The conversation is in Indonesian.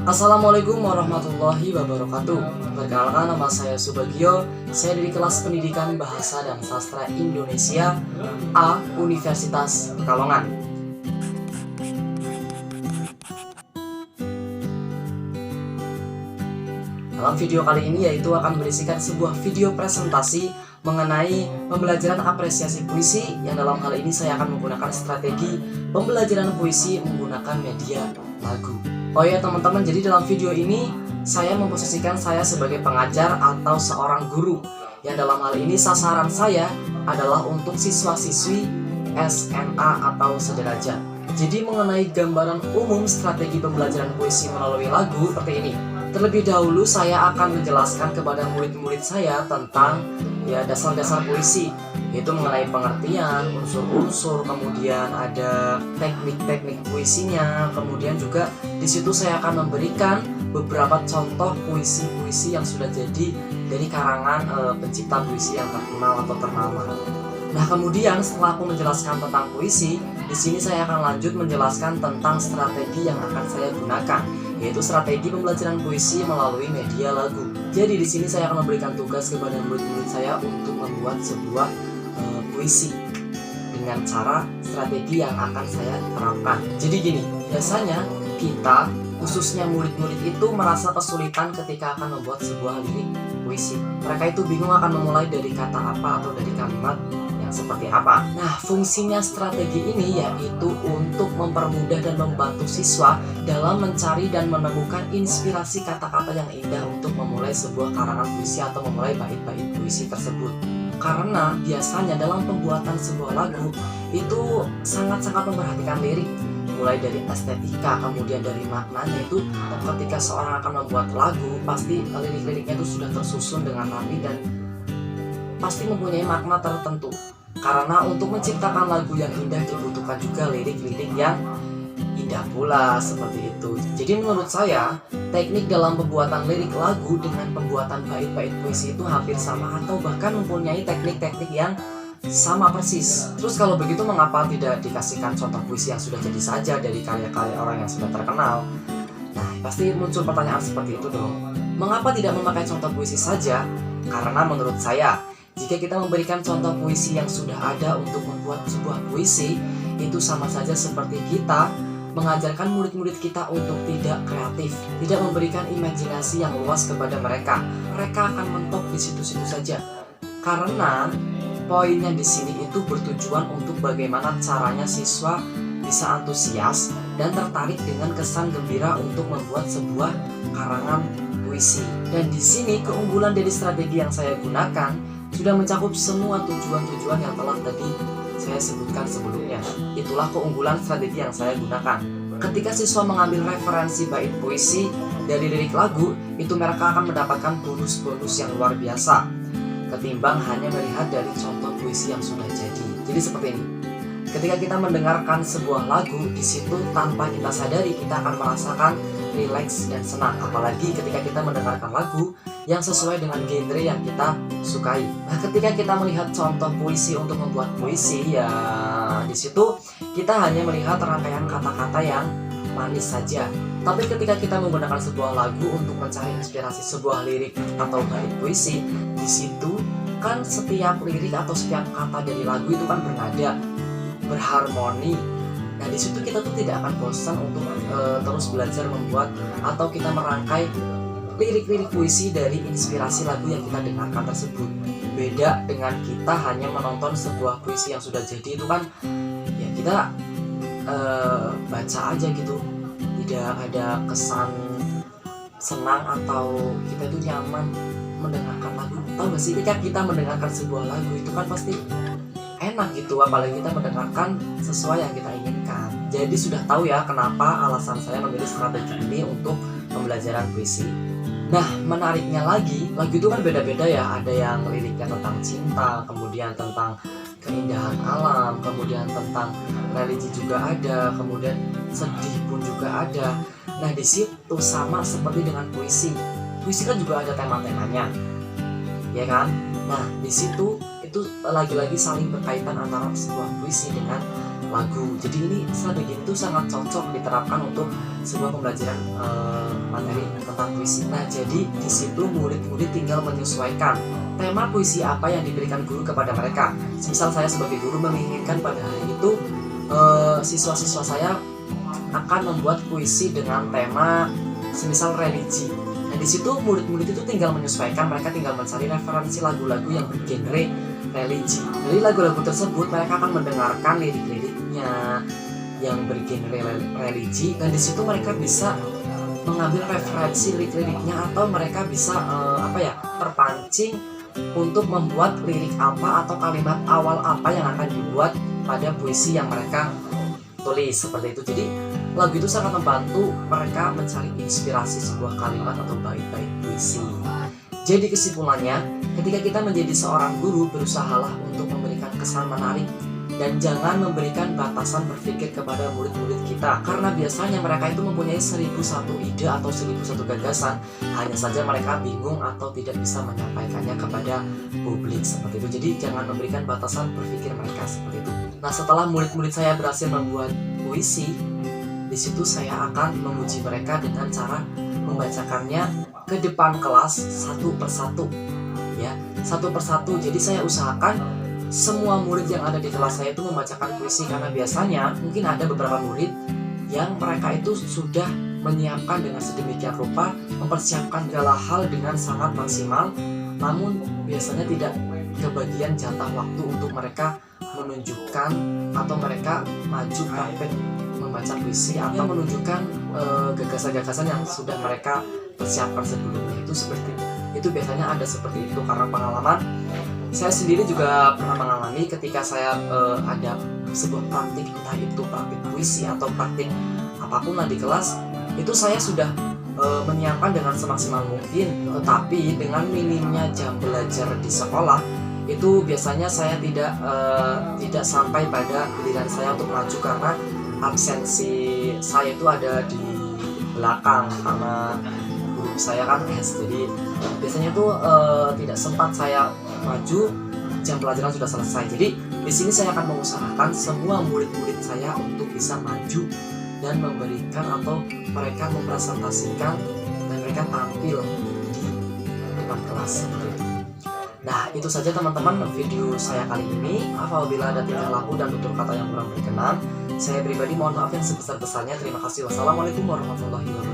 Assalamualaikum warahmatullahi wabarakatuh. Perkenalkan, nama saya Subagio. Saya dari kelas Pendidikan Bahasa dan Sastra Indonesia A, Universitas Pekalongan. Dalam video kali ini yaitu akan berisikan sebuah video presentasi mengenai pembelajaran apresiasi puisi, yang dalam hal ini saya akan menggunakan strategi pembelajaran puisi menggunakan media lagu. Oh ya teman-teman, jadi dalam video ini saya memposisikan saya sebagai pengajar atau seorang guru, yang dalam hal ini sasaran saya adalah untuk siswa-siswi SMA atau sederajat. Jadi mengenai gambaran umum strategi pembelajaran puisi melalui lagu seperti ini. Terlebih dahulu saya akan menjelaskan kepada murid-murid saya tentang dasar-dasar puisi, yaitu mengenai pengertian, unsur-unsur, kemudian ada teknik-teknik puisinya, kemudian juga di situ saya akan memberikan beberapa contoh puisi-puisi yang sudah jadi dari karangan pencipta puisi yang terkenal atau ternama. Nah, kemudian setelah aku menjelaskan tentang puisi, di sini saya akan lanjut menjelaskan tentang strategi yang akan saya gunakan, yaitu strategi pembelajaran puisi melalui media lagu. Jadi di sini saya akan memberikan tugas kepada murid-murid saya untuk membuat sebuah puisi dengan cara strategi yang akan saya terapkan. Jadi gini, biasanya kita, khususnya murid-murid itu merasa kesulitan ketika akan membuat sebuah lirik puisi. Mereka itu bingung akan memulai dari kata apa atau dari kalimat yang seperti apa. Nah, fungsinya strategi ini yaitu untuk mempermudah dan membantu siswa dalam mencari dan menemukan inspirasi kata-kata yang indah untuk memulai sebuah karangan puisi atau memulai bait-bait puisi tersebut. Karena biasanya dalam pembuatan sebuah lagu itu sangat-sangat memperhatikan lirik, mulai dari estetika, kemudian dari maknanya. Itu ketika seorang akan membuat lagu, pasti lirik-liriknya itu sudah tersusun dengan rapi dan pasti mempunyai makna tertentu. Karena untuk menciptakan lagu yang indah dibutuhkan juga lirik-lirik yang indah pula, seperti itu. Jadi menurut saya, teknik dalam pembuatan lirik lagu dengan pembuatan bait-bait puisi itu hampir sama atau bahkan mempunyai teknik-teknik yang sama persis. Terus kalau begitu, mengapa tidak dikasihkan contoh puisi yang sudah jadi saja dari karya-karya orang yang sudah terkenal? Nah, pasti muncul pertanyaan seperti itu dong. Mengapa tidak memakai contoh puisi saja? Karena menurut saya, jika kita memberikan contoh puisi yang sudah ada untuk membuat sebuah puisi, itu sama saja seperti kita mengajarkan murid-murid kita untuk tidak kreatif, tidak memberikan imajinasi yang luas kepada mereka. Mereka akan mentok di situ-situ saja. Karena poinnya di sini itu bertujuan untuk bagaimana caranya siswa bisa antusias dan tertarik dengan kesan gembira untuk membuat sebuah karangan puisi. Dan di sini keunggulan dari strategi yang saya gunakan sudah mencakup semua tujuan-tujuan yang telah tadi saya sebutkan sebelumnya. Itulah keunggulan strategi yang saya gunakan. Ketika siswa mengambil referensi bait puisi dari lirik lagu, itu mereka akan mendapatkan bonus-bonus yang luar biasa ketimbang hanya melihat dari contoh puisi yang sudah jadi. Jadi seperti ini. Ketika kita mendengarkan sebuah lagu, di situ tanpa kita sadari kita akan merasakan rileks dan senang. Apalagi ketika kita mendengarkan lagu yang sesuai dengan genre yang kita sukai. Nah, ketika kita melihat contoh puisi untuk membuat puisi, ya di situ kita hanya melihat rangkaian kata-kata yang manis saja. Tapi ketika kita menggunakan sebuah lagu untuk mencari inspirasi sebuah lirik atau bait puisi, di situ kan setiap lirik atau setiap kata dari lagu itu kan bernada, berharmoni. Nah, di situ kita tuh tidak akan bosan untuk terus belajar membuat atau kita merangkai lirik-lirik puisi dari inspirasi lagu yang kita dengarkan tersebut. Beda dengan kita hanya menonton sebuah puisi yang sudah jadi, itu kan ya kita baca aja gitu, tidak ada kesan senang atau kita itu nyaman mendengarkan lagu. Tahu gak sih, ketika kita mendengarkan sebuah lagu itu kan pasti enak gitu, apalagi kita mendengarkan sesuai yang kita inginkan. Jadi sudah tahu ya kenapa alasan saya memilih strategi ini untuk pembelajaran puisi. Nah, menariknya lagi, lagu itu kan beda-beda ya. Ada yang liriknya tentang cinta, kemudian tentang keindahan alam, kemudian tentang religi juga ada, kemudian sedih pun juga ada. Nah, di situ sama seperti dengan puisi. Puisi kan juga ada tema-temanya, ya kan? Nah, di situ itu lagi-lagi saling berkaitan antara sebuah puisi dengan lagu. Jadi ini strategi itu sangat cocok diterapkan untuk sebuah pembelajaran materi tentang puisi. Nah, jadi di situ murid-murid tinggal menyesuaikan tema puisi apa yang diberikan guru kepada mereka. Misal saya sebagai guru menginginkan pada hari itu siswa-siswa saya akan membuat puisi dengan tema semisal religi. Nah, di situ murid-murid itu tinggal menyesuaikan, mereka tinggal mencari referensi lagu-lagu yang bergenre religi. Dari lagu-lagu tersebut mereka akan mendengarkan lirik-liriknya yang bergenre religi, dan di situ mereka bisa mengambil referensi lirik-liriknya, atau mereka bisa terpancing untuk membuat lirik apa atau kalimat awal apa yang akan dibuat pada puisi yang mereka tulis seperti itu. Jadi lagu itu sangat membantu mereka mencari inspirasi sebuah kalimat atau bait-bait puisi. Jadi kesimpulannya, ketika kita menjadi seorang guru, berusahalah untuk memberikan kesan menarik dan jangan memberikan batasan berpikir kepada murid-murid kita, karena biasanya mereka itu mempunyai 1001 ide atau 1001 gagasan, hanya saja mereka bingung atau tidak bisa menyampaikannya kepada publik seperti itu. Jadi jangan memberikan batasan berpikir mereka seperti itu. Nah, setelah murid-murid saya berhasil membuat puisi, di situ saya akan memuji mereka dengan cara membacakannya ke depan kelas satu persatu, ya, satu persatu. Jadi saya usahakan semua murid yang ada di kelas saya itu membacakan puisi, karena biasanya mungkin ada beberapa murid yang mereka itu sudah menyiapkan dengan sedemikian rupa, mempersiapkan segala hal dengan sangat maksimal, namun biasanya tidak kebagian jatah waktu untuk mereka menunjukkan atau mereka maju praktek membaca puisi atau menunjukkan gagasan-gagasan yang sudah mereka persiapkan sebelumnya. Itu seperti itu, biasanya ada seperti itu karena pengalaman. Saya sendiri juga pernah mengalami ketika saya ada sebuah praktik, entah itu praktik puisi atau praktik apapun lah di kelas, itu saya sudah menyiapkan dengan semaksimal mungkin, tetapi dengan minimnya jam belajar di sekolah, itu biasanya saya tidak sampai pada giliran saya untuk maju, karena absensi saya itu ada di belakang karena guru saya kan jadi biasanya tuh tidak sempat saya maju, jam pelajaran sudah selesai. Jadi di sini saya akan mengusahakan semua murid-murid saya untuk bisa maju dan memberikan atau mereka mempresentasikan dan mereka tampil di depan kelas seperti itu. Nah, itu saja teman-teman video saya kali ini. Apabila ada tingkah laku dan tutur kata yang kurang berkenan, saya pribadi mohon maaf yang sebesar-besarnya. Terima kasih. Wassalamualaikum warahmatullahi wabarakatuh.